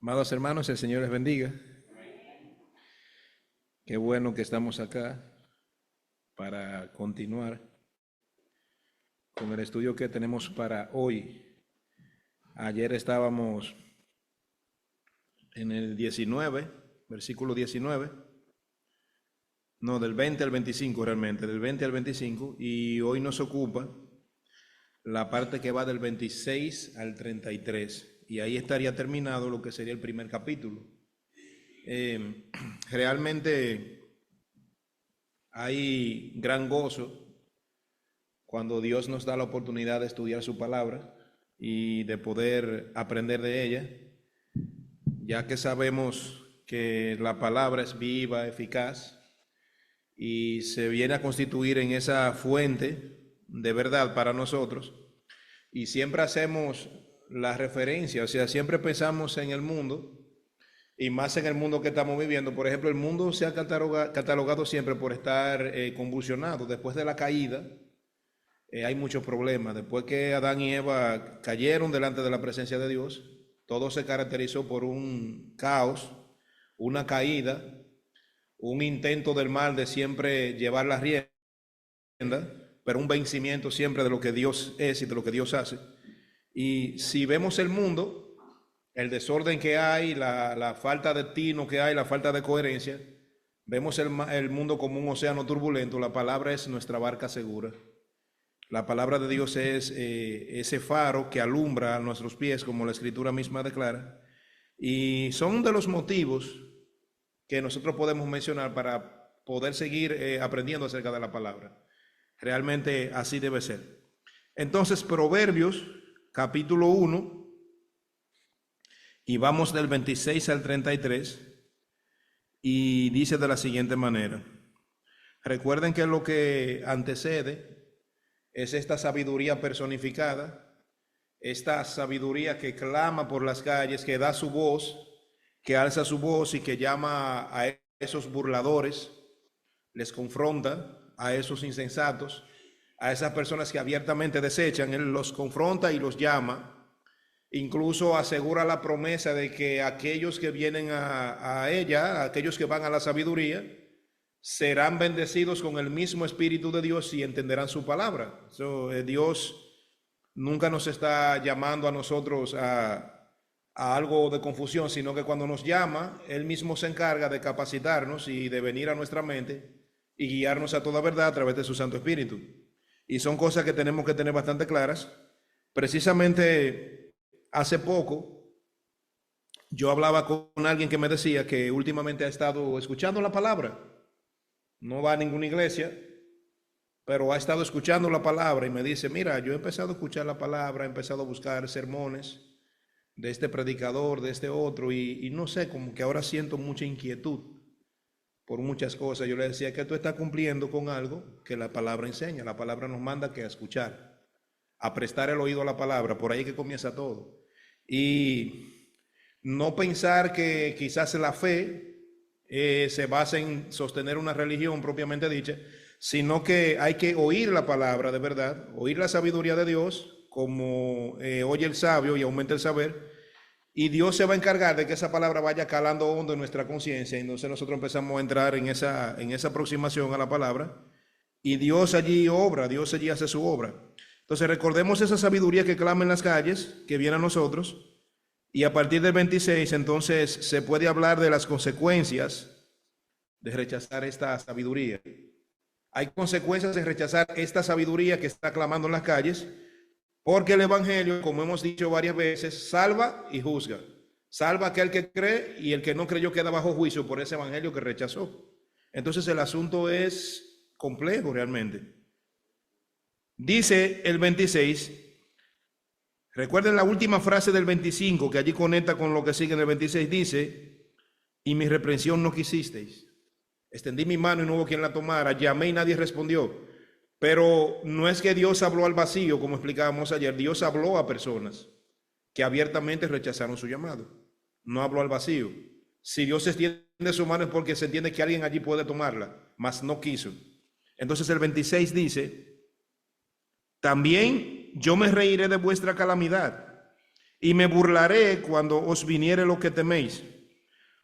Amados hermanos, el Señor les bendiga. Qué bueno que estamos acá para continuar con el estudio que tenemos para hoy. Ayer estábamos en el 19, versículo 19. No, del 20 al 25 realmente, del 20 al 25. Y hoy nos ocupa la parte que va del 26 al 33. Y ahí estaría terminado lo que sería el primer capítulo. Realmente hay gran gozo cuando Dios nos da la oportunidad de estudiar su palabra y de poder aprender de ella, ya que sabemos que la palabra es viva, eficaz y se viene a constituir en esa fuente de verdad para nosotros. Y siempre hacemos la referencia, o sea, siempre pensamos en el mundo, y más en el mundo que estamos viviendo. Por ejemplo, el mundo se ha catalogado siempre por estar convulsionado. Después de la caída hay muchos problemas. Después que Adán y Eva cayeron delante de la presencia de Dios, todo se caracterizó por un caos, una caída, un intento del mal de siempre llevar la rienda, pero un vencimiento siempre de lo que Dios es y de lo que Dios hace. Y si vemos el mundo, el desorden que hay, la falta de tino que hay, la falta de coherencia, vemos el mundo como un océano turbulento. La palabra es nuestra barca segura. La palabra de Dios es ese faro que alumbra a nuestros pies, como la Escritura misma declara. Y son de los motivos que nosotros podemos mencionar para poder seguir aprendiendo acerca de la palabra. Realmente así debe ser. Entonces, Proverbios, capítulo 1, y vamos del 26 al 33, y dice de la siguiente manera. Recuerden que lo que antecede es esta sabiduría personificada, esta sabiduría que clama por las calles, que da su voz, que alza su voz y que llama a esos burladores, les confronta a esos insensatos, a esas personas que abiertamente desechan. Él los confronta y los llama. Incluso asegura la promesa de que aquellos que vienen a ella, aquellos que van a la sabiduría, serán bendecidos con el mismo Espíritu de Dios y entenderán su palabra. Dios nunca nos está llamando a nosotros a algo de confusión, sino que cuando nos llama, Él mismo se encarga de capacitarnos y de venir a nuestra mente y guiarnos a toda verdad a través de su Santo Espíritu. Y son cosas que tenemos que tener bastante claras. Precisamente hace poco, yo hablaba con alguien que me decía que últimamente ha estado escuchando la palabra. No va a ninguna iglesia, pero ha estado escuchando la palabra y me dice, mira, yo he empezado a escuchar la palabra, he empezado a buscar sermones de este predicador, de este otro, y no sé, como que ahora siento mucha inquietud por muchas cosas. Yo le decía que tú estás cumpliendo con algo que la palabra enseña. La palabra nos manda que a escuchar, a prestar el oído a la palabra. Por ahí que comienza todo. Y no pensar que quizás la fe se basa en sostener una religión propiamente dicha, sino que hay que oír la palabra de verdad, oír la sabiduría de Dios, como oye el sabio y aumenta el saber, y Dios se va a encargar de que esa palabra vaya calando hondo en nuestra conciencia. Entonces nosotros empezamos a entrar en esa aproximación a la palabra, y Dios allí obra, Dios allí hace su obra. Entonces recordemos esa sabiduría que clama en las calles, que viene a nosotros, y a partir del 26 entonces se puede hablar de las consecuencias de rechazar esta sabiduría. Hay consecuencias de rechazar esta sabiduría que está clamando en las calles, porque el Evangelio, como hemos dicho varias veces, salva y juzga. Salva a aquel que cree y el que no creyó queda bajo juicio por ese Evangelio que rechazó. Entonces el asunto es complejo realmente. Dice el 26, recuerden la última frase del 25, que allí conecta con lo que sigue en el 26, dice, y mi reprensión no quisisteis. Extendí mi mano y no hubo quien la tomara, llamé y nadie respondió. Pero no es que Dios habló al vacío, como explicábamos ayer. Dios habló a personas que abiertamente rechazaron su llamado. No habló al vacío. Si Dios extiende su mano es porque se entiende que alguien allí puede tomarla, mas no quiso. Entonces el 26 dice, también yo me reiré de vuestra calamidad y me burlaré cuando os viniere lo que teméis.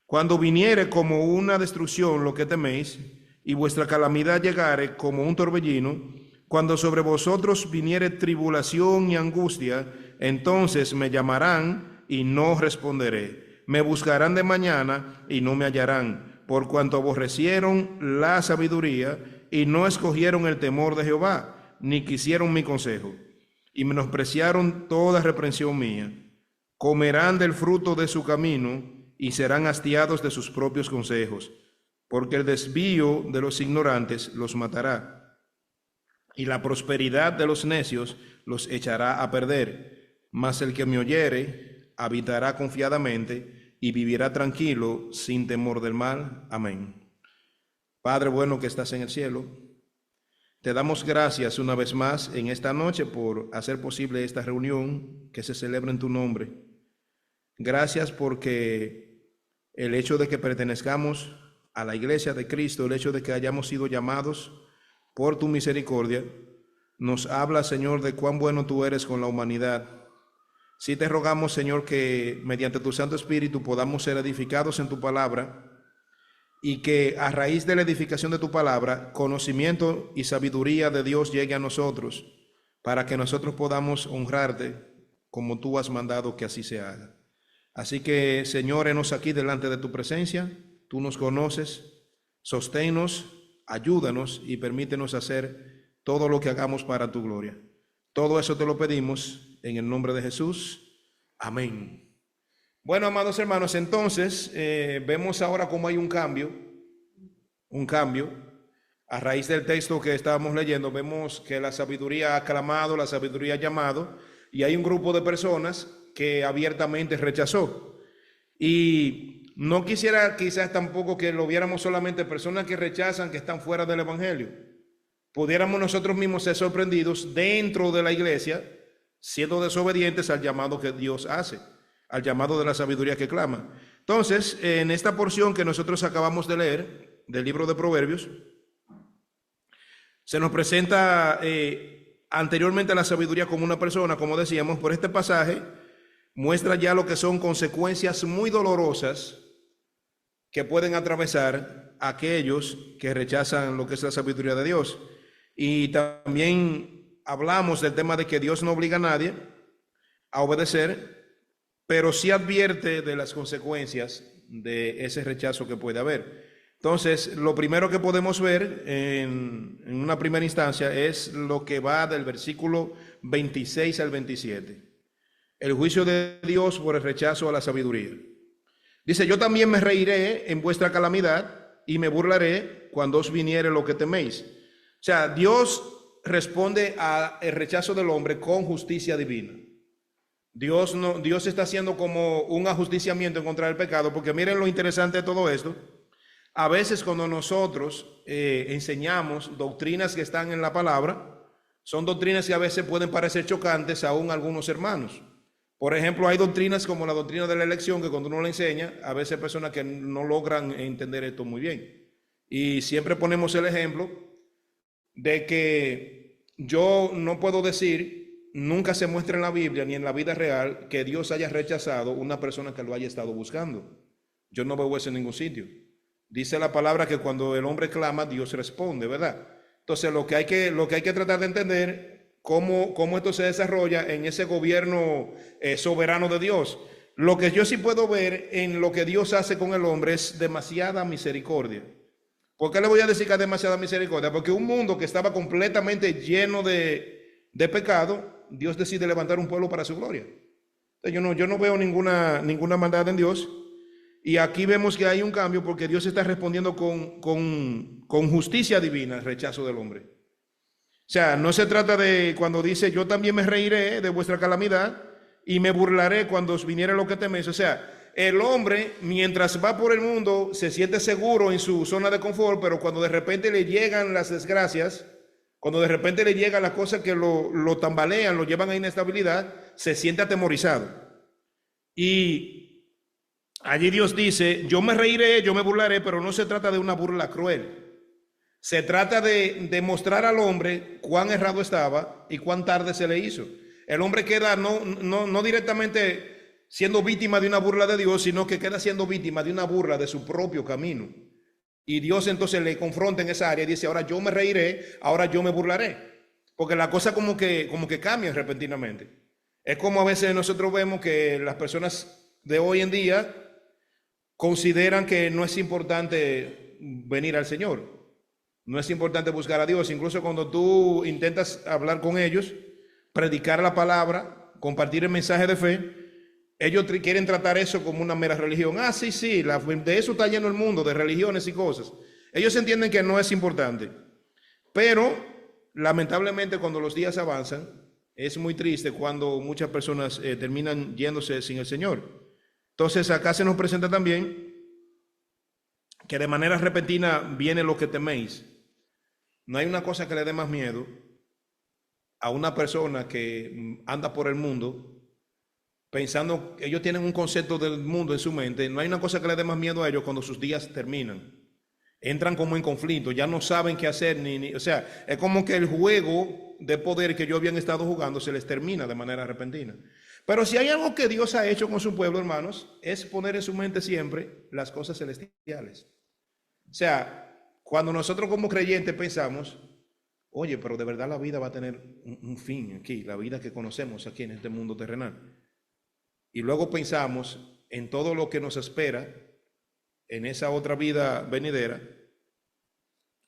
Cuando viniere como una destrucción lo que teméis, y vuestra calamidad llegare como un torbellino, cuando sobre vosotros viniere tribulación y angustia, entonces me llamarán y no responderé. Me buscarán de mañana y no me hallarán, por cuanto aborrecieron la sabiduría y no escogieron el temor de Jehová, ni quisieron mi consejo, y menospreciaron toda reprensión mía. Comerán del fruto de su camino y serán hastiados de sus propios consejos, porque el desvío de los ignorantes los matará, y la prosperidad de los necios los echará a perder. Mas el que me oyere habitará confiadamente y vivirá tranquilo sin temor del mal. Amén. Padre bueno que estás en el cielo, te damos gracias una vez más en esta noche por hacer posible esta reunión que se celebra en tu nombre. Gracias porque el hecho de que pertenezcamos a la iglesia de Cristo, el hecho de que hayamos sido llamados por tu misericordia, nos habla, Señor, de cuán bueno tú eres con la humanidad. Sí te rogamos, Señor, que mediante tu Santo Espíritu podamos ser edificados en tu palabra y que a raíz de la edificación de tu palabra, conocimiento y sabiduría de Dios llegue a nosotros para que nosotros podamos honrarte como tú has mandado que así se haga. Así que, Señor, henos aquí delante de tu presencia, tú nos conoces, sosténnos, ayúdanos y permítenos hacer todo lo que hagamos para tu gloria. Todo eso te lo pedimos en el nombre de Jesús. Amén. Bueno, amados hermanos, entonces vemos ahora cómo hay un cambio. A raíz del texto que estábamos leyendo, vemos que la sabiduría ha clamado, la sabiduría ha llamado, y hay un grupo de personas que abiertamente rechazó. Y no quisiera quizás tampoco que lo viéramos solamente personas que rechazan, que están fuera del evangelio. Pudiéramos nosotros mismos ser sorprendidos dentro de la iglesia, siendo desobedientes al llamado que Dios hace, al llamado de la sabiduría que clama. Entonces, en esta porción que nosotros acabamos de leer del libro de Proverbios, se nos presenta anteriormente la sabiduría como una persona, como decíamos. Por este pasaje muestra ya lo que son consecuencias muy dolorosas que pueden atravesar aquellos que rechazan lo que es la sabiduría de Dios. Y también hablamos del tema de que Dios no obliga a nadie a obedecer, pero sí advierte de las consecuencias de ese rechazo que puede haber. Entonces, lo primero que podemos ver en una primera instancia es lo que va del versículo 26 al 27. El juicio de Dios por el rechazo a la sabiduría. Dice, yo también me reiré en vuestra calamidad y me burlaré cuando os viniere lo que teméis. O sea, Dios responde al rechazo del hombre con justicia divina. Dios está haciendo como un ajusticiamiento en contra del pecado, porque miren lo interesante de todo esto. A veces cuando nosotros enseñamos doctrinas que están en la palabra, son doctrinas que a veces pueden parecer chocantes aún a algunos hermanos. Por ejemplo, hay doctrinas como la doctrina de la elección, que cuando uno la enseña, a veces hay personas que no logran entender esto muy bien. Y siempre ponemos el ejemplo de que yo no puedo decir, nunca se muestra en la Biblia ni en la vida real, que Dios haya rechazado una persona que lo haya estado buscando. Yo no veo eso en ningún sitio. Dice la palabra que cuando el hombre clama, Dios responde, ¿verdad? Entonces, lo que hay que tratar de entender cómo esto se desarrolla en ese gobierno soberano de Dios. Lo que yo sí puedo ver en lo que Dios hace con el hombre es demasiada misericordia. ¿Por qué le voy a decir que hay demasiada misericordia? Porque un mundo que estaba completamente lleno de pecado, Dios decide levantar un pueblo para su gloria. Entonces, yo no veo ninguna maldad en Dios. Y aquí vemos que hay un cambio porque Dios está respondiendo con justicia divina al rechazo del hombre. O sea, no se trata de cuando dice, yo también me reiré de vuestra calamidad y me burlaré cuando os viniere lo que teméis. O sea, el hombre, mientras va por el mundo, se siente seguro en su zona de confort, pero cuando de repente le llegan las desgracias, cuando de repente le llegan las cosas que lo tambalean, lo llevan a inestabilidad, se siente atemorizado. Y allí Dios dice, yo me reiré, yo me burlaré, pero no se trata de una burla cruel. Se trata de mostrar al hombre cuán errado estaba y cuán tarde se le hizo. el hombre queda no directamente siendo víctima de una burla de Dios, sino que queda siendo víctima de una burla de su propio camino. Y Dios entonces le confronta en esa área y dice, ahora yo me reiré, ahora yo me burlaré. Porque la cosa como que cambia repentinamente. Es como a veces nosotros vemos que las personas de hoy en día consideran que no es importante venir al Señor. No es importante buscar a Dios. Incluso cuando tú intentas hablar con ellos, predicar la palabra, compartir el mensaje de fe, ellos quieren tratar eso como una mera religión. Ah, sí, de eso está lleno el mundo, de religiones y cosas. Ellos entienden que no es importante. Pero, lamentablemente, cuando los días avanzan, es muy triste cuando muchas personas terminan yéndose sin el Señor. Entonces, acá se nos presenta también que de manera repentina viene lo que teméis. No hay una cosa que le dé más miedo a una persona que anda por el mundo pensando, ellos tienen un concepto del mundo en su mente, no hay una cosa que le dé más miedo a ellos cuando sus días terminan. Entran como en conflicto, ya no saben qué hacer, o sea, es como que el juego de poder que ellos habían estado jugando se les termina de manera repentina. Pero si hay algo que Dios ha hecho con su pueblo, hermanos, es poner en su mente siempre las cosas celestiales. O sea, cuando nosotros como creyentes pensamos, oye, pero de verdad la vida va a tener un fin aquí, la vida que conocemos aquí en este mundo terrenal. Y luego pensamos en todo lo que nos espera en esa otra vida venidera,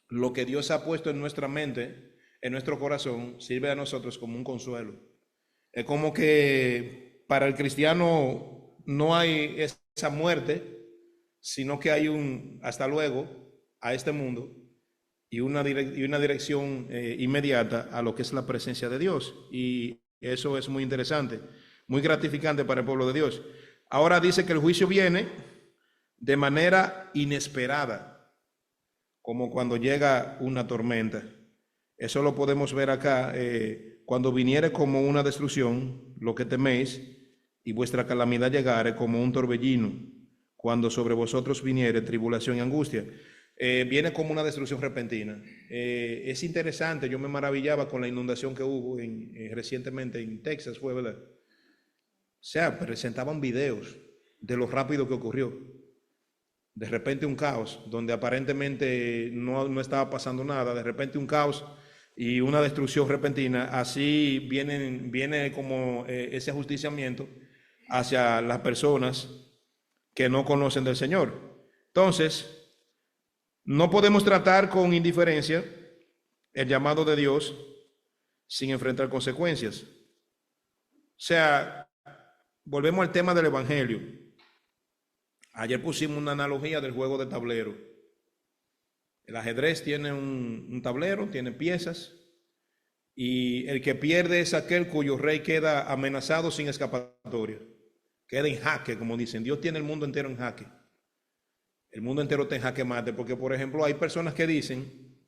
lo que Dios ha puesto en nuestra mente, en nuestro corazón, sirve a nosotros como un consuelo. Es como que para el cristiano no hay esa muerte, sino que hay un hasta luego a este mundo y una dirección inmediata a lo que es la presencia de Dios. Y eso es muy interesante, muy gratificante para el pueblo de Dios. Ahora dice que el juicio viene de manera inesperada, como cuando llega una tormenta. Eso lo podemos ver acá, cuando viniere como una destrucción, lo que teméis, y vuestra calamidad llegare como un torbellino, cuando sobre vosotros viniere tribulación y angustia. Viene como una destrucción repentina. Es interesante, yo me maravillaba con la inundación que hubo recientemente en Texas, fue verdad. O sea, presentaban videos de lo rápido que ocurrió. De repente un caos, donde aparentemente no estaba pasando nada, de repente un caos y una destrucción repentina. Así viene como ese ajusticiamiento hacia las personas que no conocen del Señor. Entonces, no podemos tratar con indiferencia el llamado de Dios sin enfrentar consecuencias. O sea, volvemos al tema del Evangelio. Ayer pusimos una analogía del juego de tablero. El ajedrez tiene un tablero, tiene piezas, y el que pierde es aquel cuyo rey queda amenazado sin escapatoria. Queda en jaque, como dicen. Dios tiene el mundo entero en jaque. El mundo entero está en jaque mate, porque por ejemplo hay personas que dicen,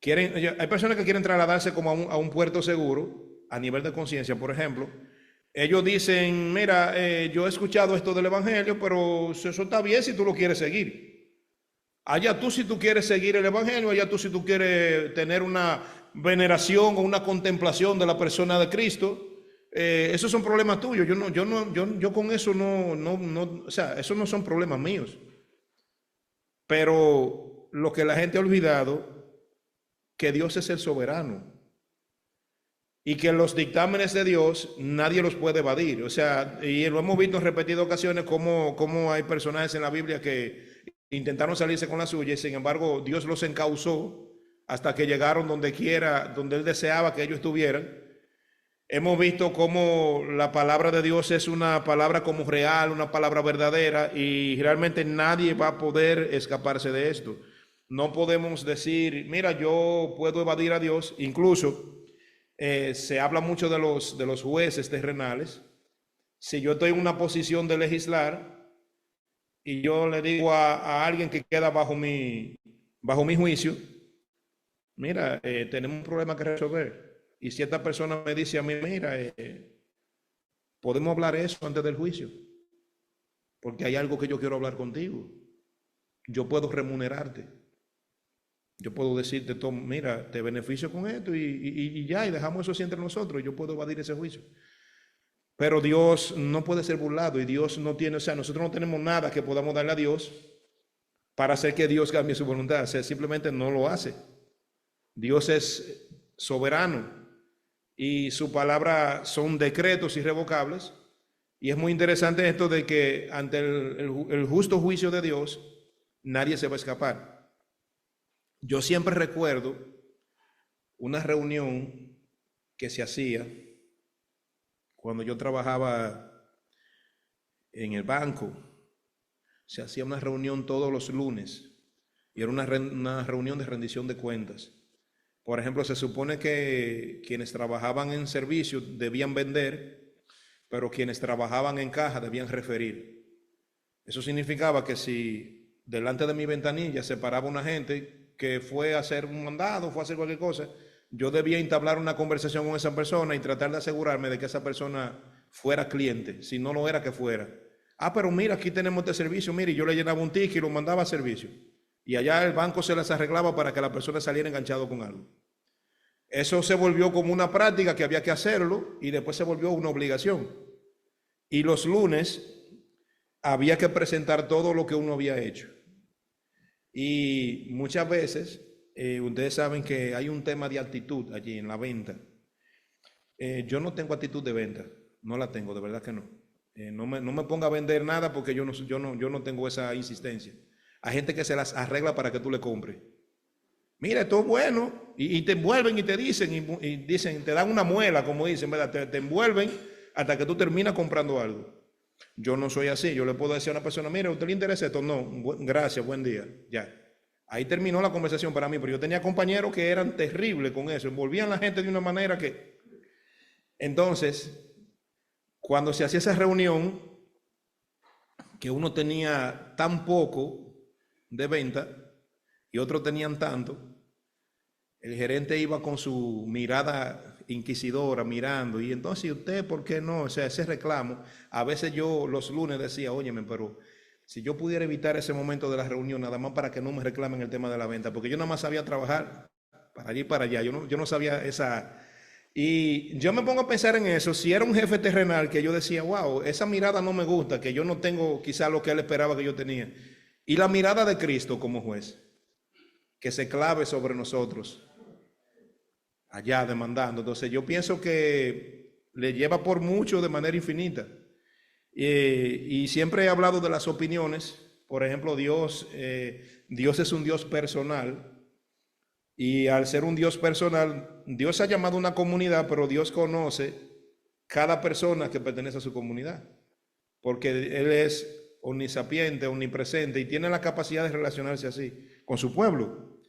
hay personas que quieren trasladarse como a un puerto seguro, a nivel de conciencia, por ejemplo. Ellos dicen, mira, yo he escuchado esto del Evangelio, pero eso está bien si tú lo quieres seguir. Allá tú si tú quieres seguir el Evangelio, allá tú si tú quieres tener una veneración o una contemplación de la persona de Cristo, esos son problemas tuyos. Yo con eso o sea, esos no son problemas míos. Pero lo que la gente ha olvidado, que Dios es el soberano. Y que los dictámenes de Dios nadie los puede evadir. O sea, y lo hemos visto en repetidas ocasiones como hay personajes en la Biblia que intentaron salirse con la suya y sin embargo Dios los encauzó hasta que llegaron donde Él deseaba que ellos estuvieran. Hemos visto cómo la palabra de Dios es una palabra como real, una palabra verdadera, y realmente nadie va a poder escaparse de esto. No podemos decir, mira, yo puedo evadir a Dios. Incluso se habla mucho de los jueces terrenales. Si yo estoy en una posición de legislar y yo le digo a alguien que queda bajo mi juicio, mira, tenemos un problema que resolver. Y si esta persona me dice a mí, mira, podemos hablar eso antes del juicio, porque hay algo que yo quiero hablar contigo, yo puedo remunerarte. Yo puedo decirte, Tom, mira, te beneficio con esto y ya, y dejamos eso así entre nosotros. Yo puedo evadir ese juicio. Pero Dios no puede ser burlado y Dios no tiene, o sea, nosotros no tenemos nada que podamos darle a Dios para hacer que Dios cambie su voluntad. O sea, simplemente no lo hace. Dios es soberano y su palabra son decretos irrevocables. Y es muy interesante esto de que ante el justo juicio de Dios, nadie se va a escapar. Yo siempre recuerdo una reunión que se hacía cuando yo trabajaba en el banco. Se hacía una reunión todos los lunes y era una reunión de rendición de cuentas. Por ejemplo, se supone que quienes trabajaban en servicio debían vender, pero quienes trabajaban en caja debían referir. Eso significaba que si delante de mi ventanilla se paraba una gente que fue a hacer un mandado, fue a hacer cualquier cosa, yo debía entablar una conversación con esa persona y tratar de asegurarme de que esa persona fuera cliente, si no lo era que fuera. Ah, pero mira, aquí tenemos este servicio, mire, yo le llenaba un ticket y lo mandaba a servicio. Y allá el banco se las arreglaba para que la persona saliera enganchado con algo. Eso se volvió como una práctica que había que hacerlo y después se volvió una obligación. Y los lunes había que presentar todo lo que uno había hecho. Y muchas veces, ustedes saben que hay un tema de actitud allí en la venta. Yo no tengo actitud de venta, no la tengo, de verdad que no. No me ponga a vender nada porque yo no tengo esa insistencia. Hay gente que se las arregla para que tú le compres. Mira, esto es bueno, y te envuelven y te dicen, y dicen, te dan una muela, como dicen, ¿verdad? Te envuelven hasta que tú terminas comprando algo. Yo no soy así, yo le puedo decir a una persona, mira, ¿a usted le interesa esto? No, gracias, buen día, ya. Ahí terminó la conversación para mí, pero yo tenía compañeros que eran terribles con eso, envolvían a la gente de una manera que... Entonces, cuando se hacía esa reunión, que uno tenía tan poco de venta y otros tenían tanto, el gerente iba con su mirada inquisidora mirando, y entonces, ¿y usted por qué no? O sea, ese reclamo, a veces yo los lunes decía, óyeme, pero si yo pudiera evitar ese momento de la reunión, nada más para que no me reclamen el tema de la venta, porque yo nada más sabía trabajar para allí y para allá, yo no sabía esa... Y yo me pongo a pensar en eso, si era un jefe terrenal que yo decía, wow, esa mirada no me gusta, que yo no tengo quizá lo que él esperaba que yo tenía. Y la mirada de Cristo como juez, que se clave sobre nosotros, allá demandando. Entonces yo pienso que le lleva por mucho de manera infinita. Y siempre he hablado de las opiniones. Por ejemplo, Dios es un Dios personal. Y al ser un Dios personal, Dios ha llamado a una comunidad, pero Dios conoce cada persona que pertenece a su comunidad. Porque Él es omnisapiente, omnipresente y tiene la capacidad de relacionarse así con su pueblo.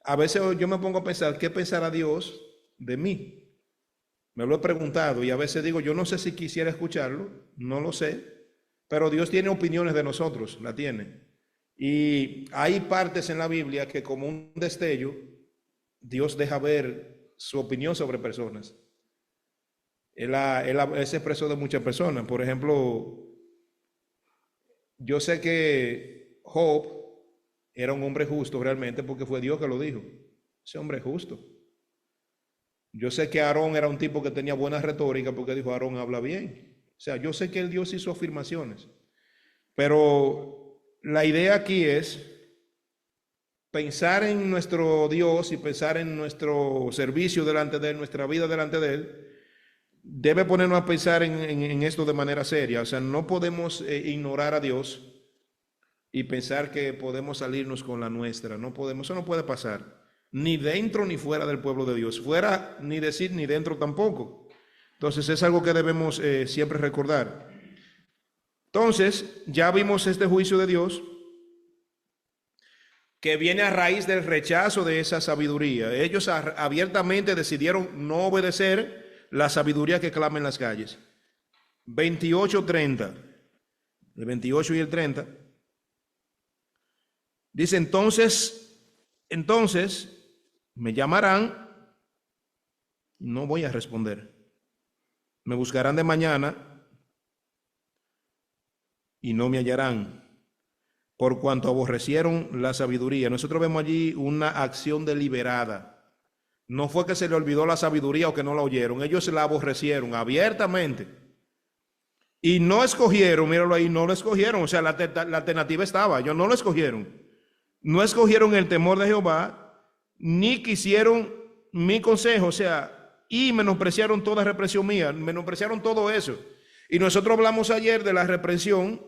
A veces yo me pongo a pensar, ¿qué pensará Dios de mí? Me lo he preguntado y a veces digo, yo no sé si quisiera escucharlo, no lo sé, pero Dios tiene opiniones de nosotros, la tiene. Y hay partes en la Biblia que como un destello, Dios deja ver su opinión sobre personas. Él se expresó de muchas personas. Por ejemplo, yo sé que Job era un hombre justo realmente porque fue Dios que lo dijo. Ese hombre es justo. Yo sé que Aarón era un tipo que tenía buena retórica porque dijo, Aarón habla bien. O sea, yo sé que el Dios hizo afirmaciones. Pero la idea aquí es pensar en nuestro Dios y pensar en nuestro servicio delante de Él, nuestra vida delante de Él, debe ponernos a pensar en esto de manera seria. O sea, no podemos ignorar a Dios y pensar que podemos salirnos con la nuestra. No podemos, eso no puede pasar. Ni dentro ni fuera del pueblo de Dios. Fuera ni decir ni dentro tampoco. Entonces es algo que debemos siempre recordar. Entonces, ya vimos este juicio de Dios que viene a raíz del rechazo de esa sabiduría. Ellos abiertamente decidieron no obedecer la sabiduría que clama en las calles. 28:30, el 28 y el 30. Dice, entonces me llamarán, no voy a responder. Me buscarán de mañana y no me hallarán. por cuanto aborrecieron la sabiduría. Nosotros vemos allí una acción deliberada. No fue que se le olvidó la sabiduría o que no la oyeron, ellos la aborrecieron abiertamente. Y no escogieron, míralo ahí, no lo escogieron, o sea, la alternativa estaba, ellos no lo escogieron. No escogieron el temor de Jehová, ni quisieron mi consejo, o sea, y menospreciaron toda represión mía, menospreciaron todo eso. Y nosotros hablamos ayer de la reprensión,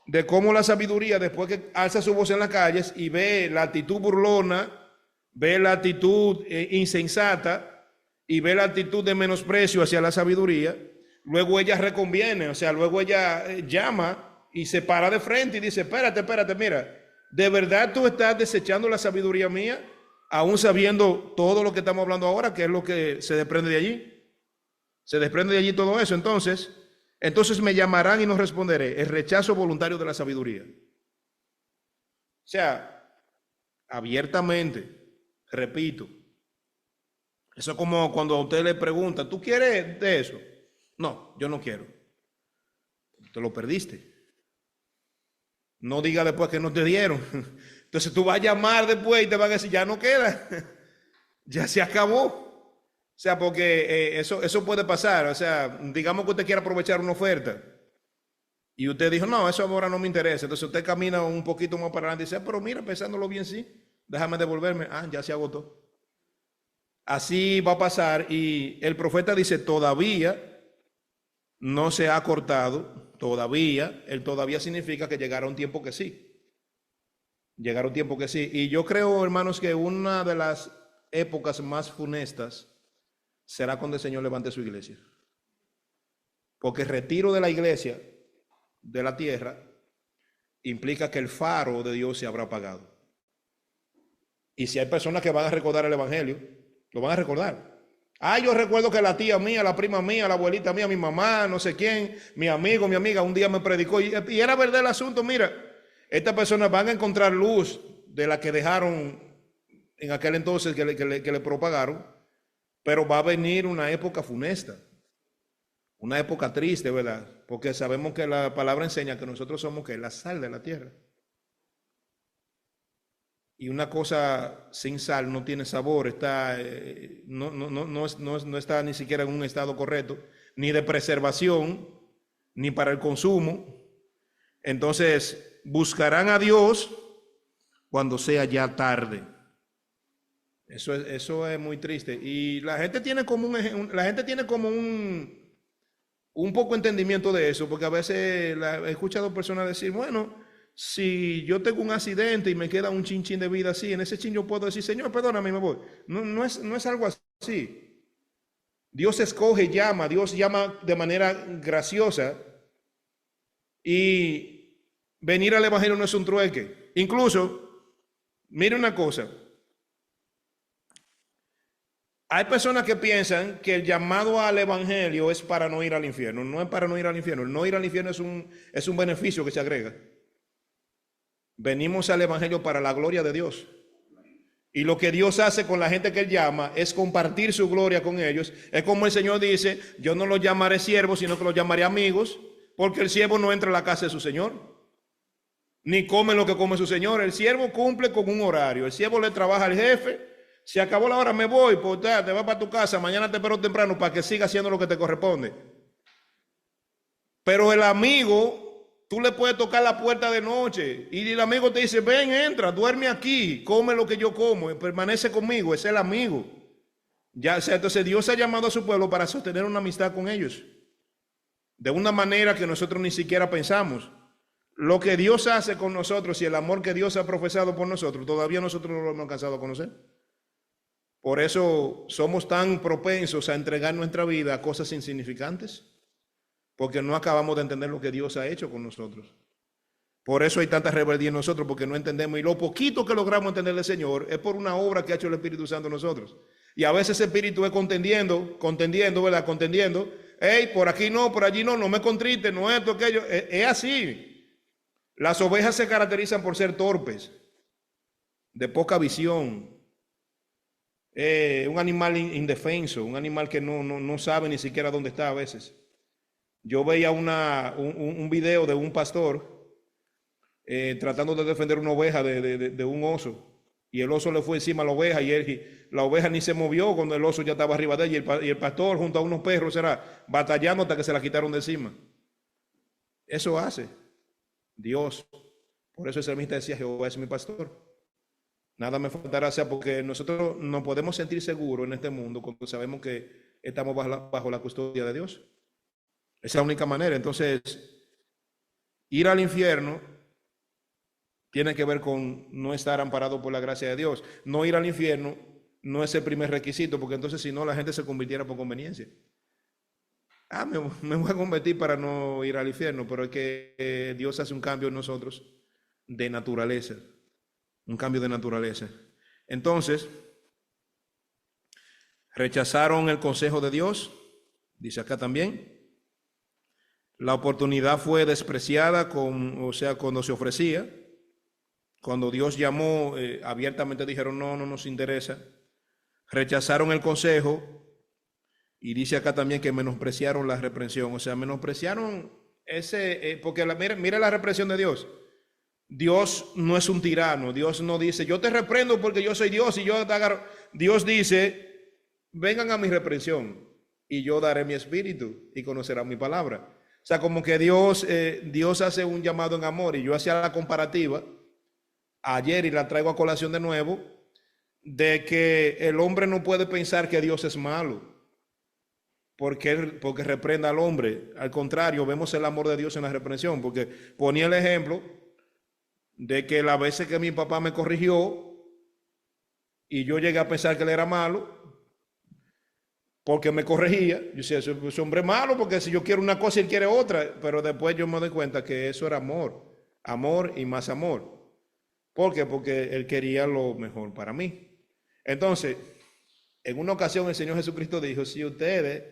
de cómo la sabiduría, después que alza su voz en las calles y ve la actitud burlona, ve la actitud insensata y ve la actitud de menosprecio hacia la sabiduría, luego ella reconviene, o sea, luego ella llama y se para de frente y dice, espérate, mira, ¿de verdad tú estás desechando la sabiduría mía, aún sabiendo todo lo que estamos hablando ahora, que es lo que se desprende de allí? Se desprende de allí todo eso. Entonces me llamarán y no responderé. El rechazo voluntario de la sabiduría. O sea, abiertamente, repito. Eso es como cuando a usted le pregunta, ¿tú quieres de eso? No, yo no quiero. Te lo perdiste. No diga después que no te dieron. Entonces tú vas a llamar después y te van a decir, ya no queda. Ya se acabó. O sea, porque eso puede pasar. O sea, digamos que usted quiere aprovechar una oferta y usted dijo, no, eso ahora no me interesa. Entonces usted camina un poquito más para adelante y dice, pero mira, pensándolo bien, sí, déjame devolverme. Ah, ya se agotó. Así va a pasar y el profeta dice, todavía no se ha cortado, todavía. El todavía significa que llegará un tiempo que sí. Llegará un tiempo que sí. Y yo creo, hermanos, que una de las épocas más funestas será cuando el Señor levante su iglesia. Porque el retiro de la iglesia de la tierra implica que el faro de Dios se habrá apagado. Y si hay personas que van a recordar el evangelio, lo van a recordar. Ah, yo recuerdo que la tía mía, la prima mía, la abuelita mía, mi mamá, no sé quién, mi amigo, mi amiga, un día me predicó y era verdad el asunto. Mira, estas personas van a encontrar luz de la que dejaron en aquel entonces que le propagaron. Pero va a venir una época funesta, una época triste, ¿verdad? Porque sabemos que la palabra enseña que nosotros somos que la sal de la tierra. Y una cosa sin sal no tiene sabor, no está ni siquiera en un estado correcto, ni de preservación, ni para el consumo. Entonces, buscarán a Dios cuando sea ya tarde. Eso es muy triste. Y la gente tiene como un poco entendimiento de eso, porque a veces he escuchado personas decir, bueno, si yo tengo un accidente y me queda un chin de vida así, en ese chin yo puedo decir, Señor, perdóname, me voy. No es algo así. Dios escoge, Dios llama de manera graciosa y venir al evangelio no es un trueque. Incluso, mire una cosa. Hay personas que piensan que el llamado al evangelio es para no ir al infierno. No es para no ir al infierno. El no ir al infierno es un beneficio que se agrega. Venimos al evangelio para la gloria de Dios. Y lo que Dios hace con la gente que Él llama es compartir su gloria con ellos. Es como el Señor dice, yo no los llamaré siervos, sino que los llamaré amigos, porque el siervo no entra a la casa de su Señor, ni come lo que come su Señor. El siervo cumple con un horario. El siervo le trabaja al jefe. Se acabó la hora, me voy, pues te vas para tu casa, mañana te espero temprano para que siga haciendo lo que te corresponde. Pero el amigo, tú le puedes tocar la puerta de noche y el amigo te dice, ven, entra, duerme aquí, come lo que yo como, permanece conmigo, es el amigo. Ya, o sea, entonces Dios ha llamado a su pueblo para sostener una amistad con ellos, de una manera que nosotros ni siquiera pensamos. Lo que Dios hace con nosotros y el amor que Dios ha profesado por nosotros, todavía nosotros no lo hemos alcanzado a conocer. Por eso somos tan propensos a entregar nuestra vida a cosas insignificantes, porque no acabamos de entender lo que Dios ha hecho con nosotros. Por eso hay tanta rebeldía en nosotros, porque no entendemos. Y lo poquito que logramos entender del Señor es por una obra que ha hecho el Espíritu Santo en nosotros. Y a veces ese Espíritu es contendiendo, ¿verdad? Contendiendo. Hey, por aquí no, por allí no me contriste, no esto, aquello. Es así. Las ovejas se caracterizan por ser torpes, de poca visión. Un animal indefenso, un animal que no sabe ni siquiera dónde está a veces. Yo veía un video de un pastor tratando de defender una oveja de un oso. Y el oso le fue encima a la oveja y la oveja ni se movió cuando el oso ya estaba arriba de ella. Y el pastor junto a unos perros era batallando hasta que se la quitaron de encima. Eso hace Dios. Por eso el salmista decía, Jehová es mi pastor. Nada me faltará, o sea, porque nosotros nos podemos sentir seguros en este mundo cuando sabemos que estamos bajo la custodia de Dios. Esa es la única manera. Entonces, ir al infierno tiene que ver con no estar amparado por la gracia de Dios. No ir al infierno no es el primer requisito, porque entonces si no la gente se convirtiera por conveniencia. Me voy a convertir para no ir al infierno, pero es que Dios hace un cambio en nosotros de naturaleza. Un cambio de naturaleza. Entonces, rechazaron el consejo de Dios, dice acá también. La oportunidad fue despreciada, o sea, cuando se ofrecía. Cuando Dios llamó, abiertamente dijeron, no nos interesa. Rechazaron el consejo. Y dice acá también que menospreciaron la reprensión. O sea, menospreciaron porque mira la reprensión de Dios. Dios no es un tirano. Dios no dice, yo te reprendo porque yo soy Dios y yo te agarro. Dios dice, vengan a mi reprensión y yo daré mi espíritu y conocerán mi palabra. O sea, como que Dios hace un llamado en amor, y yo hacía la comparativa ayer y la traigo a colación de nuevo, de que el hombre no puede pensar que Dios es malo porque reprenda al hombre. Al contrario, vemos el amor de Dios en la reprensión, porque ponía el ejemplo de que las veces que mi papá me corrigió y yo llegué a pensar que él era malo porque me corregía, yo decía, ese hombre es malo porque si yo quiero una cosa y él quiere otra, pero después yo me doy cuenta que eso era amor y más amor. ¿Por qué? Porque él quería lo mejor para mí. Entonces, en una ocasión el Señor Jesucristo dijo, si ustedes,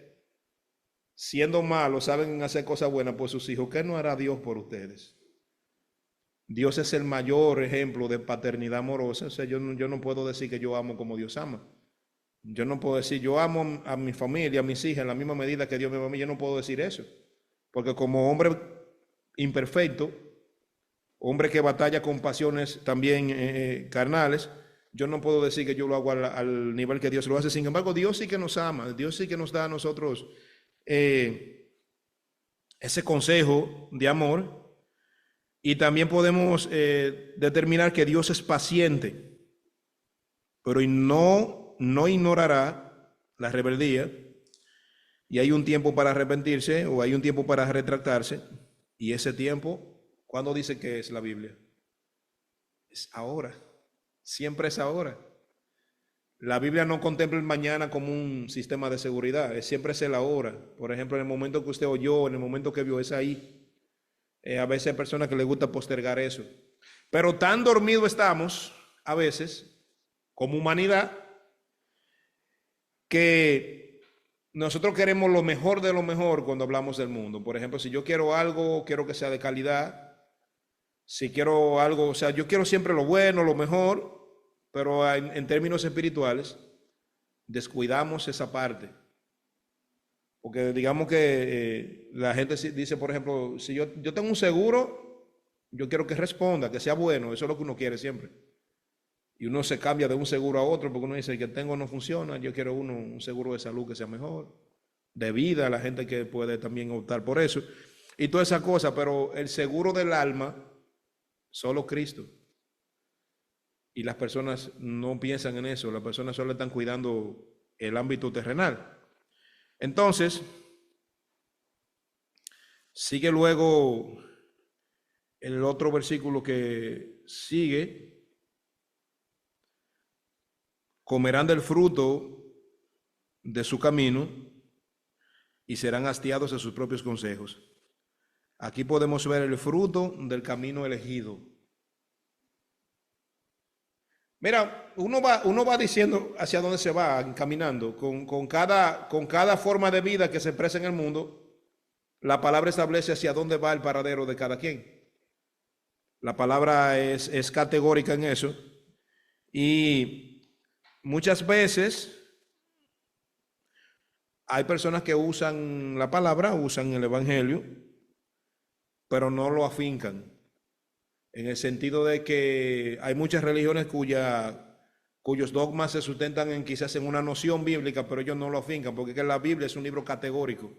siendo malos, saben hacer cosas buenas por sus hijos, ¿qué no hará Dios por ustedes? Dios es el mayor ejemplo de paternidad amorosa. O sea, yo no puedo decir que yo amo como Dios ama. Yo no puedo decir, yo amo a mi familia, a mis hijas, en la misma medida que Dios me ama a mí. Yo no puedo decir eso. Porque como hombre imperfecto, hombre que batalla con pasiones también carnales, yo no puedo decir que yo lo hago al nivel que Dios lo hace. Sin embargo, Dios sí que nos ama. Dios sí que nos da a nosotros ese consejo de amor. Y también podemos determinar que Dios es paciente, pero no ignorará la rebeldía, y hay un tiempo para arrepentirse o hay un tiempo para retractarse, y ese tiempo, ¿cuándo dice que es la Biblia? Es ahora, siempre es ahora. La Biblia no contempla el mañana como un sistema de seguridad, siempre es el ahora. Por ejemplo, en el momento que usted oyó, en el momento que vio, es ahí. A veces hay personas que les gusta postergar eso. Pero tan dormido estamos, a veces, como humanidad, que nosotros queremos lo mejor de lo mejor cuando hablamos del mundo. Por ejemplo, si yo quiero algo, quiero que sea de calidad. Si quiero algo, o sea, yo quiero siempre lo bueno, lo mejor, pero en términos espirituales, descuidamos esa parte. Porque digamos que la gente dice, por ejemplo, si yo tengo un seguro, yo quiero que responda, que sea bueno, eso es lo que uno quiere siempre. Y uno se cambia de un seguro a otro porque uno dice, el que tengo no funciona, yo quiero un seguro de salud que sea mejor, de vida, la gente que puede también optar por eso, y toda esa cosa, pero el seguro del alma, solo Cristo. Y las personas no piensan en eso, las personas solo están cuidando el ámbito terrenal. Entonces, sigue luego el otro versículo que sigue, comerán del fruto de su camino y serán hastiados de sus propios consejos. Aquí podemos ver el fruto del camino elegido. Mira, uno va diciendo hacia dónde se va caminando. Con cada forma de vida que se expresa en el mundo, la palabra establece hacia dónde va el paradero de cada quien. La palabra es categórica en eso. Y muchas veces hay personas que usan la palabra, usan el evangelio, pero no lo afincan. en el sentido de que hay muchas religiones cuyos dogmas se sustentan quizás en una noción bíblica, pero ellos no lo afincan, porque es que la Biblia es un libro categórico.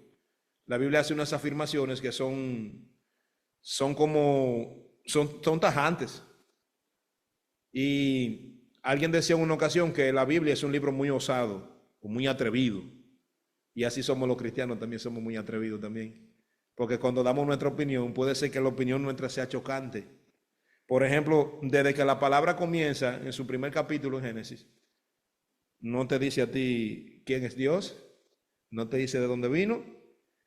La Biblia hace unas afirmaciones que son tajantes. Y alguien decía en una ocasión que la Biblia es un libro muy osado o muy atrevido. Y así somos los cristianos, también somos muy atrevidos también. Porque cuando damos nuestra opinión, puede ser que la opinión nuestra sea chocante. Por ejemplo, desde que la palabra comienza en su primer capítulo en Génesis, no te dice a ti quién es Dios, no te dice de dónde vino,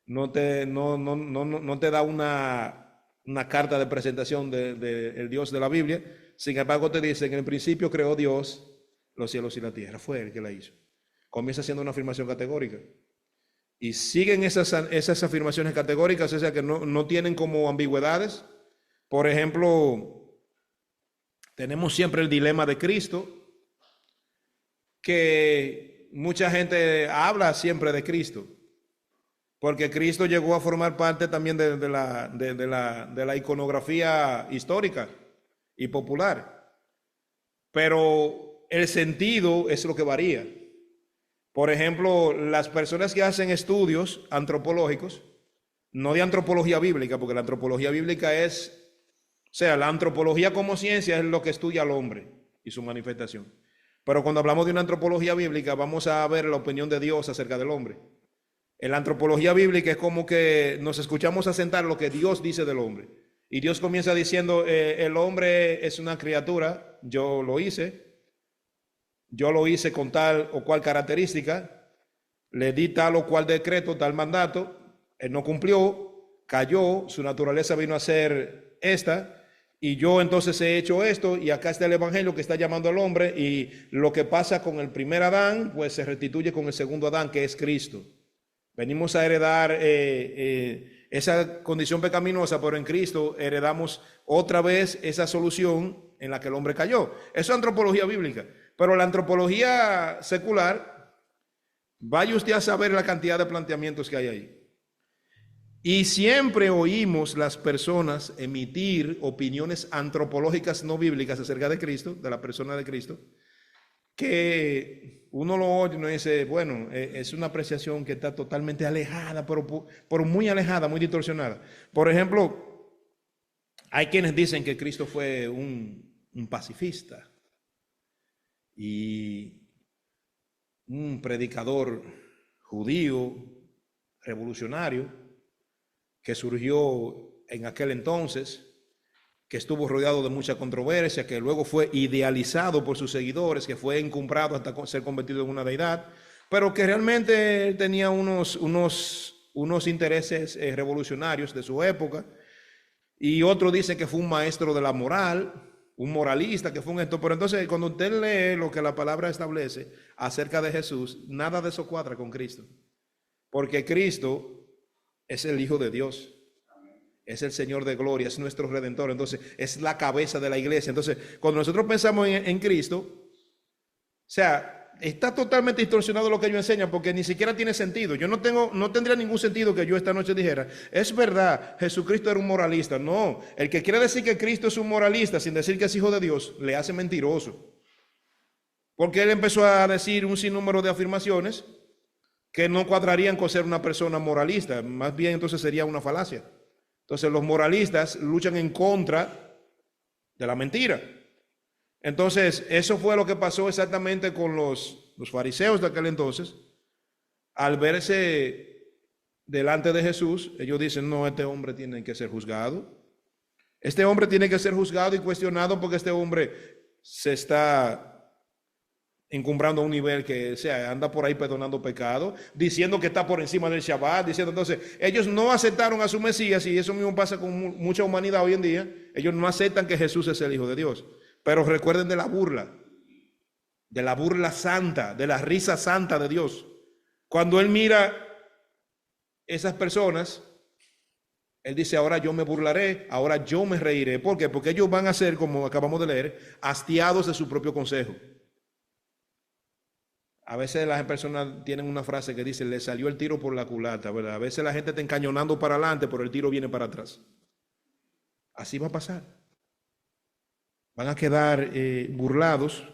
no te da una carta de presentación del Dios de la Biblia. Sin embargo, te dice que en el principio creó Dios los cielos y la tierra. Fue Él que la hizo. Comienza siendo una afirmación categórica. Y siguen esas afirmaciones categóricas, o sea que no tienen como ambigüedades. Por ejemplo, tenemos siempre el dilema de Cristo, que mucha gente habla siempre de Cristo, porque Cristo llegó a formar parte también de la iconografía histórica y popular. Pero el sentido es lo que varía. Por ejemplo, las personas que hacen estudios antropológicos, no de antropología bíblica, porque la antropología bíblica la antropología como ciencia es lo que estudia al hombre y su manifestación. Pero cuando hablamos de una antropología bíblica, vamos a ver la opinión de Dios acerca del hombre. En la antropología bíblica es como que nos escuchamos asentar lo que Dios dice del hombre. Y Dios comienza diciendo, el hombre es una criatura, yo lo hice con tal o cual característica, le di tal o cual decreto, tal mandato, él no cumplió, cayó, su naturaleza vino a ser esta, y yo entonces he hecho esto, y acá está el evangelio que está llamando al hombre, y lo que pasa con el primer Adán, pues se restituye con el segundo Adán, que es Cristo. Venimos a heredar esa condición pecaminosa, pero en Cristo heredamos otra vez esa solución en la que el hombre cayó. Eso es antropología bíblica. Pero la antropología secular, vaya usted a saber la cantidad de planteamientos que hay ahí. Y siempre oímos las personas emitir opiniones antropológicas no bíblicas acerca de Cristo, de la persona de Cristo, que uno lo oye y uno dice, bueno, es una apreciación que está totalmente alejada, pero muy alejada, muy distorsionada. Por ejemplo, hay quienes dicen que Cristo fue un pacifista y un predicador judío revolucionario que surgió en aquel entonces, que estuvo rodeado de mucha controversia, que luego fue idealizado por sus seguidores, que fue encumbrado hasta ser convertido en una deidad, pero que realmente tenía unos intereses revolucionarios de su época. Y otros dicen que fue un maestro de la moral, un moralista, que fue un esto. Pero entonces, cuando usted lee lo que la palabra establece acerca de Jesús, nada de eso cuadra con Cristo. Porque Cristo es el Hijo de Dios, es el Señor de gloria, es nuestro Redentor. Entonces, es la cabeza de la iglesia. Entonces, cuando nosotros pensamos en Cristo, o sea, está totalmente distorsionado lo que ellos enseñan, porque ni siquiera tiene sentido. Yo no tendría ningún sentido que yo esta noche dijera, es verdad, Jesucristo era un moralista. No, el que quiere decir que Cristo es un moralista sin decir que es hijo de Dios, le hace mentiroso. Porque él empezó a decir un sinnúmero de afirmaciones que no cuadrarían con ser una persona moralista. Más bien entonces sería una falacia. Entonces los moralistas luchan en contra de la mentira. Entonces, eso fue lo que pasó exactamente con los fariseos de aquel entonces. Al verse delante de Jesús, ellos dicen, no, este hombre tiene que ser juzgado. Este hombre tiene que ser juzgado y cuestionado porque este hombre se está encumbrando a un nivel que, anda por ahí perdonando pecados, diciendo que está por encima del Shabbat, diciendo, entonces, ellos no aceptaron a su Mesías, y eso mismo pasa con mucha humanidad hoy en día. Ellos no aceptan que Jesús es el Hijo de Dios. Pero recuerden de la burla santa, de la risa santa de Dios. Cuando Él mira esas personas, Él dice, ahora yo me burlaré, ahora yo me reiré. ¿Por qué? Porque ellos van a ser, como acabamos de leer, hastiados de su propio consejo. A veces las personas tienen una frase que dice, le salió el tiro por la culata, ¿verdad? A veces la gente está encañonando para adelante, pero el tiro viene para atrás. Así va a pasar. van a quedar burlados,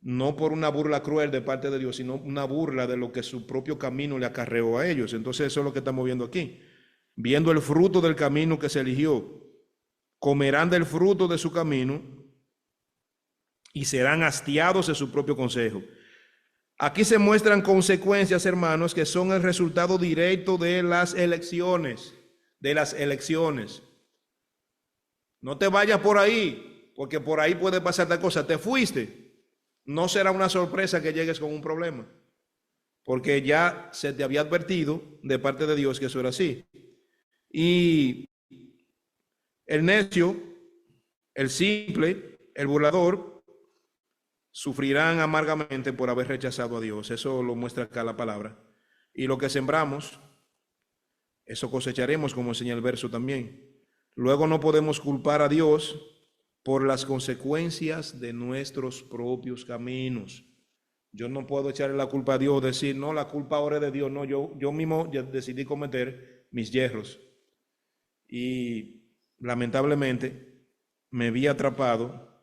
no por una burla cruel de parte de Dios, sino una burla de lo que su propio camino le acarreó a ellos. Entonces eso es lo que estamos viendo aquí. Viendo el fruto del camino que se eligió, comerán del fruto de su camino y serán hastiados de su propio consejo. Aquí se muestran consecuencias, hermanos, que son el resultado directo de las elecciones, No te vayas por ahí, porque por ahí puede pasar tal cosa. Te fuiste, no será una sorpresa que llegues con un problema, porque ya se te había advertido de parte de Dios que eso era así. Y el necio, el simple, el burlador, sufrirán amargamente por haber rechazado a Dios. Eso lo muestra acá la palabra. Y lo que sembramos, eso cosecharemos, como enseña el verso también. Luego no podemos culpar a Dios por las consecuencias de nuestros propios caminos. Yo no puedo echarle la culpa a Dios, decir, no, la culpa ahora es de Dios. No, yo mismo ya decidí cometer mis yerros. Y lamentablemente me vi atrapado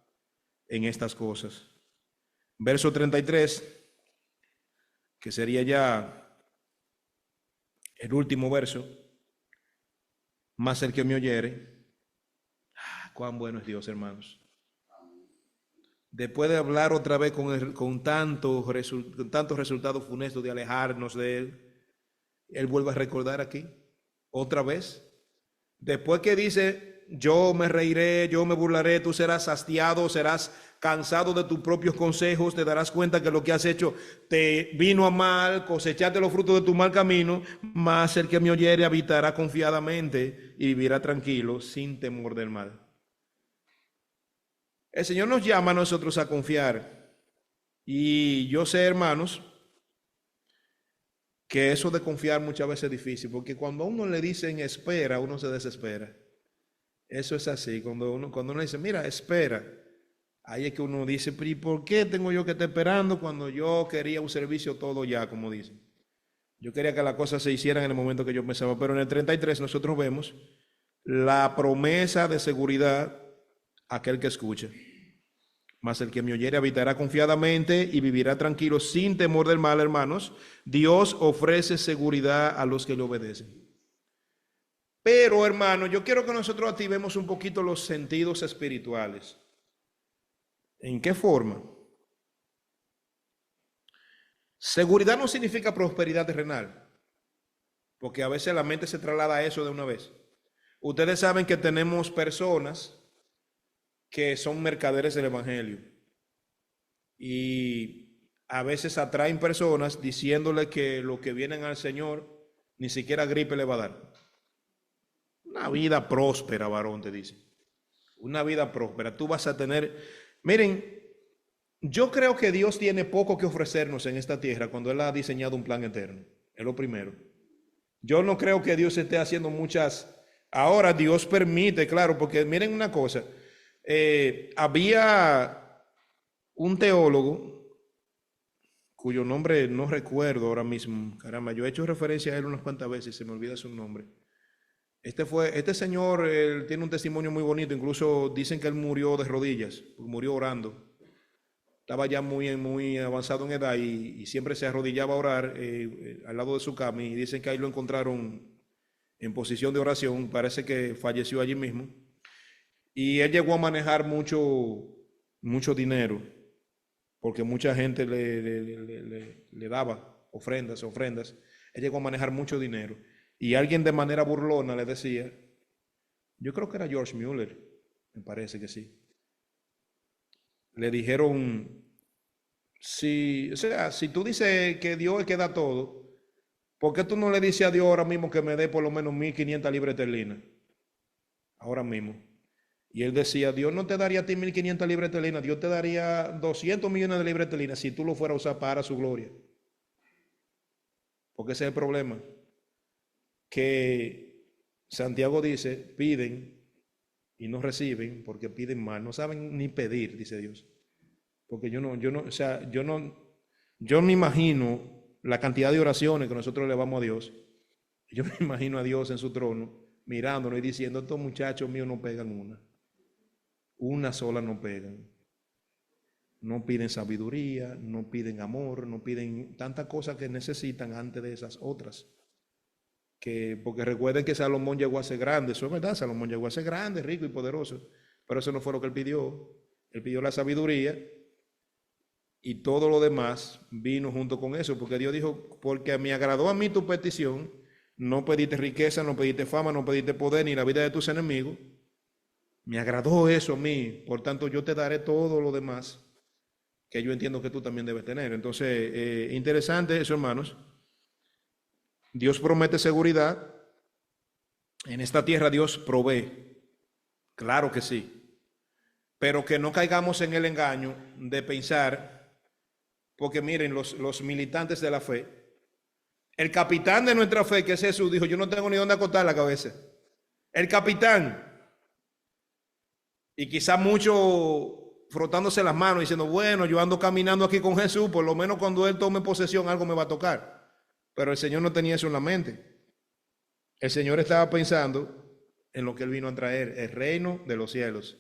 en estas cosas. Verso 33, que sería ya el último verso. Más el que me oyere. Cuán bueno es Dios, hermanos. Después de hablar otra vez con tantos resultados funestos de alejarnos de Él vuelve a recordar aquí, otra vez. Después que dice, yo me reiré, yo me burlaré, tú serás hastiado, serás cansado de tus propios consejos, te darás cuenta que lo que has hecho te vino a mal, cosechaste los frutos de tu mal camino, mas el que me oyere habitará confiadamente y vivirá tranquilo, sin temor del mal. El Señor nos llama a nosotros a confiar. Y yo sé, hermanos, que eso de confiar muchas veces es difícil, porque cuando a uno le dicen espera, uno se desespera. Eso es así, cuando uno dice, mira, espera, ahí es que uno dice, pero ¿y por qué tengo yo que estar esperando cuando yo quería un servicio todo ya, como dicen? Yo quería que las cosas se hicieran en el momento que yo pensaba, pero en el 33 nosotros vemos la promesa de seguridad a aquel que escucha. Mas el que me oyere habitará confiadamente y vivirá tranquilo sin temor del mal, hermanos. Dios ofrece seguridad a los que le obedecen. Pero, hermano, yo quiero que nosotros activemos un poquito los sentidos espirituales. ¿En qué forma? Seguridad no significa prosperidad terrenal, porque a veces la mente se traslada a eso de una vez. Ustedes saben que tenemos personas que son mercaderes del evangelio y a veces atraen personas diciéndole que lo que vienen al Señor ni siquiera gripe le va a dar. Una vida próspera, varón, te dice. Una vida próspera. Tú vas a tener... Miren, yo creo que Dios tiene poco que ofrecernos en esta tierra cuando Él ha diseñado un plan eterno. Es lo primero. Yo no creo que Dios esté haciendo muchas... Ahora Dios permite, claro, porque miren una cosa. Había un teólogo cuyo nombre no recuerdo ahora mismo. Caramba, yo he hecho referencia a él unas cuantas veces y se me olvida su nombre. Este señor él tiene un testimonio muy bonito, incluso dicen que él murió de rodillas, murió orando. Estaba ya muy avanzado en edad y siempre se arrodillaba a orar al lado de su cama y dicen que ahí lo encontraron en posición de oración, parece que falleció allí mismo. Y él llegó a manejar mucho dinero, porque mucha gente le daba ofrendas. Él llegó a manejar mucho dinero. Y alguien de manera burlona le decía, yo creo que era George Mueller, me parece que sí. Le dijeron, si tú dices que Dios es el que da todo, ¿por qué tú no le dices a Dios ahora mismo que me dé por lo menos 1.500 libras esterlinas? Ahora mismo. Y él decía, Dios no te daría a ti 1.500 libras esterlinas, Dios te daría 200 millones de libras esterlinas si tú lo fueras a usar para su gloria. Porque ese es el problema. Que Santiago dice, piden y no reciben porque piden mal, no saben ni pedir, dice Dios. Porque yo me imagino la cantidad de oraciones que nosotros le vamos a Dios. Yo me imagino a Dios en su trono, mirándonos y diciendo, estos muchachos míos no pegan una. una sola no pegan. No piden sabiduría, no piden amor, no piden tantas cosas que necesitan antes de esas otras. Porque recuerden que Salomón llegó a ser grande, eso es verdad, Salomón llegó a ser grande, rico y poderoso, pero eso no fue lo que él pidió la sabiduría y todo lo demás vino junto con eso, porque Dios dijo, porque me agradó a mí tu petición, no pediste riqueza, no pediste fama, no pediste poder, ni la vida de tus enemigos, me agradó eso a mí, por tanto yo te daré todo lo demás que yo entiendo que tú también debes tener. Entonces, interesante eso, hermanos. Dios promete seguridad. En esta tierra Dios provee. Claro que sí. Pero que no caigamos en el engaño de pensar, porque miren, los militantes de la fe, el capitán de nuestra fe, que es Jesús, dijo, yo no tengo ni dónde acostar la cabeza. El capitán. Y quizá mucho frotándose las manos, diciendo, bueno, yo ando caminando aquí con Jesús, por lo menos cuando Él tome posesión algo me va a tocar. Pero el Señor no tenía eso en la mente. El Señor estaba pensando en lo que Él vino a traer, el reino de los cielos.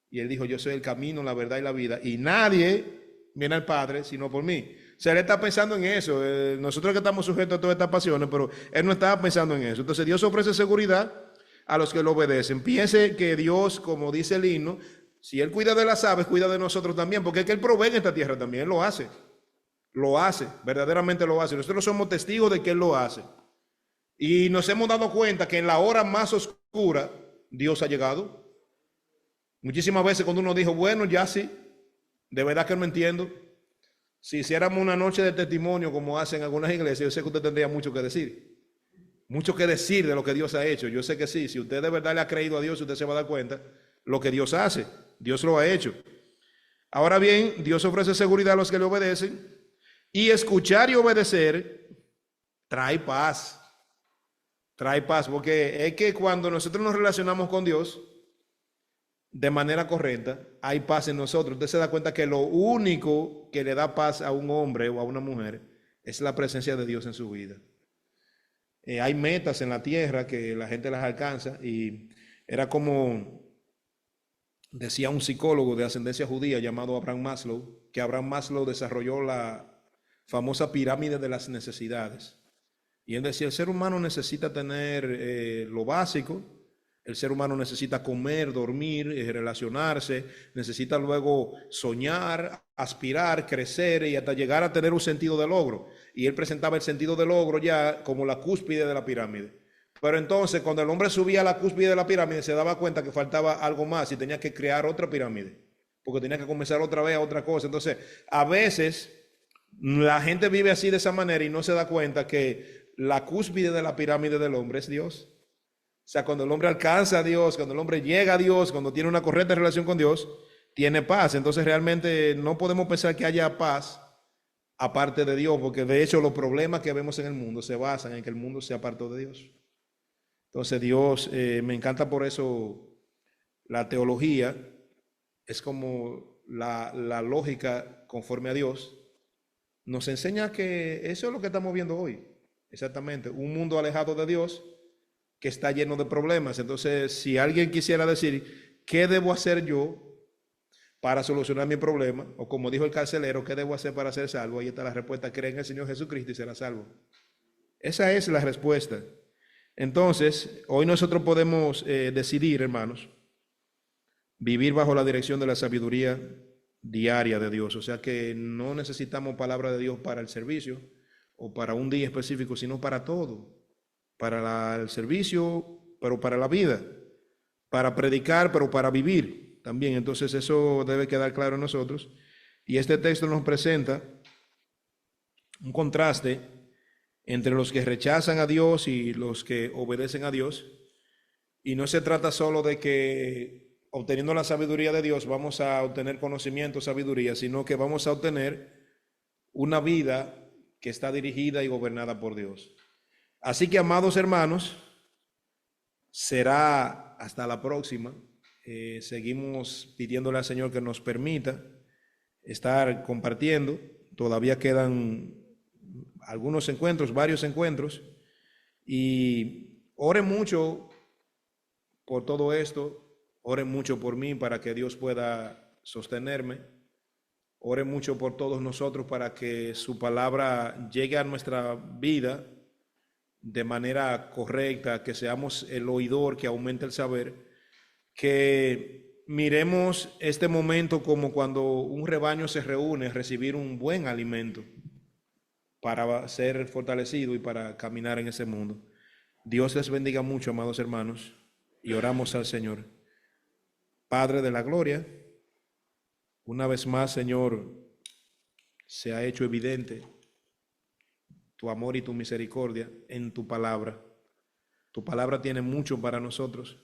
Y Él dijo, yo soy el camino, la verdad y la vida. Y nadie viene al Padre sino por mí. O sea, Él está pensando en eso. Nosotros que estamos sujetos a todas estas pasiones, pero Él no estaba pensando en eso. Entonces Dios ofrece seguridad a los que lo obedecen. Piense que Dios, como dice el himno, si Él cuida de las aves, cuida de nosotros también, porque es que Él provee en esta tierra también, Él lo hace, verdaderamente lo hace. Nosotros somos testigos de que Él lo hace. Y nos hemos dado cuenta que en la hora más oscura, Dios ha llegado. Muchísimas veces cuando uno dijo, bueno, ya sí, de verdad que no entiendo. Si hiciéramos una noche de testimonio como hacen algunas iglesias, yo sé que usted tendría mucho que decir. Mucho que decir de lo que Dios ha hecho. Yo sé que sí, si usted de verdad le ha creído a Dios, usted se va a dar cuenta lo que Dios hace. Dios lo ha hecho. Ahora bien, Dios ofrece seguridad a los que le obedecen y escuchar y obedecer trae paz. Trae paz, porque es que cuando nosotros nos relacionamos con Dios de manera correcta, hay paz en nosotros. Usted se da cuenta que lo único que le da paz a un hombre o a una mujer es la presencia de Dios en su vida. Hay metas en la tierra que la gente las alcanza y era como decía un psicólogo de ascendencia judía llamado Abraham Maslow, que Abraham Maslow desarrolló la famosa pirámide de las necesidades. Y él decía, el ser humano necesita tener lo básico, el ser humano necesita comer, dormir, relacionarse, necesita luego soñar, aspirar, crecer y hasta llegar a tener un sentido de logro. Y él presentaba el sentido de logro ya como la cúspide de la pirámide. Pero entonces cuando el hombre subía a la cúspide de la pirámide se daba cuenta que faltaba algo más y tenía que crear otra pirámide, porque tenía que comenzar otra vez a otra cosa. Entonces a veces la gente vive así de esa manera y no se da cuenta que la cúspide de la pirámide del hombre es Dios. O sea, cuando el hombre alcanza a Dios, cuando el hombre llega a Dios, cuando tiene una correcta relación con Dios, tiene paz. Entonces realmente no podemos pensar que haya paz aparte de Dios, porque de hecho los problemas que vemos en el mundo se basan en que el mundo se apartó de Dios. Entonces Dios, me encanta por eso la teología, es como la lógica conforme a Dios, nos enseña que eso es lo que estamos viendo hoy, exactamente, un mundo alejado de Dios que está lleno de problemas. Entonces, si alguien quisiera decir, ¿qué debo hacer yo para solucionar mi problema? O como dijo el carcelero, ¿qué debo hacer para ser salvo? Ahí está la respuesta, cree en el Señor Jesucristo y será salvo. Esa es la respuesta. Entonces, hoy nosotros podemos decidir, hermanos, vivir bajo la dirección de la sabiduría diaria de Dios. O sea que no necesitamos palabra de Dios para el servicio o para un día específico, sino para todo. Para el servicio, pero para la vida. Para predicar, pero para vivir también. Entonces eso debe quedar claro en nosotros. Y este texto nos presenta un contraste entre los que rechazan a Dios y los que obedecen a Dios. Y no se trata solo de que obteniendo la sabiduría de Dios vamos a obtener conocimiento, sabiduría, sino que vamos a obtener una vida que está dirigida y gobernada por Dios. Así que, amados hermanos, será hasta la próxima. Seguimos pidiéndole al Señor que nos permita estar compartiendo. Todavía quedan algunos encuentros, varios encuentros. Y ore mucho por todo esto. Oren mucho por mí para que Dios pueda sostenerme. Oren mucho por todos nosotros para que su palabra llegue a nuestra vida de manera correcta, que seamos el oidor que aumente el saber, que miremos este momento como cuando un rebaño se reúne a recibir un buen alimento para ser fortalecido y para caminar en ese mundo. Dios les bendiga mucho, amados hermanos, y oramos al Señor. Padre de la gloria, una vez más, Señor, se ha hecho evidente tu amor y tu misericordia en tu palabra. Tu palabra tiene mucho para nosotros,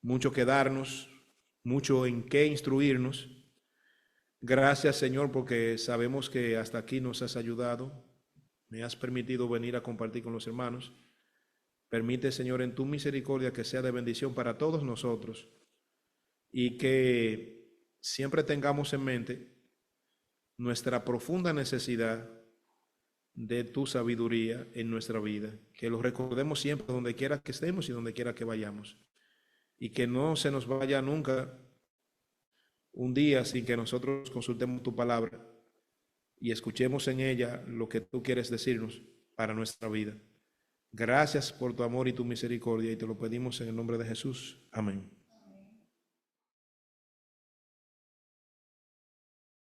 mucho que darnos, mucho en qué instruirnos. Gracias, Señor, porque sabemos que hasta aquí nos has ayudado, me has permitido venir a compartir con los hermanos. Permite, Señor, en tu misericordia que sea de bendición para todos nosotros y que siempre tengamos en mente nuestra profunda necesidad de tu sabiduría en nuestra vida, que lo recordemos siempre donde quiera que estemos y donde quiera que vayamos, y que no se nos vaya nunca un día sin que nosotros consultemos tu palabra y escuchemos en ella lo que tú quieres decirnos para nuestra vida. Gracias por tu amor y tu misericordia y te lo pedimos en el nombre de Jesús. Amén.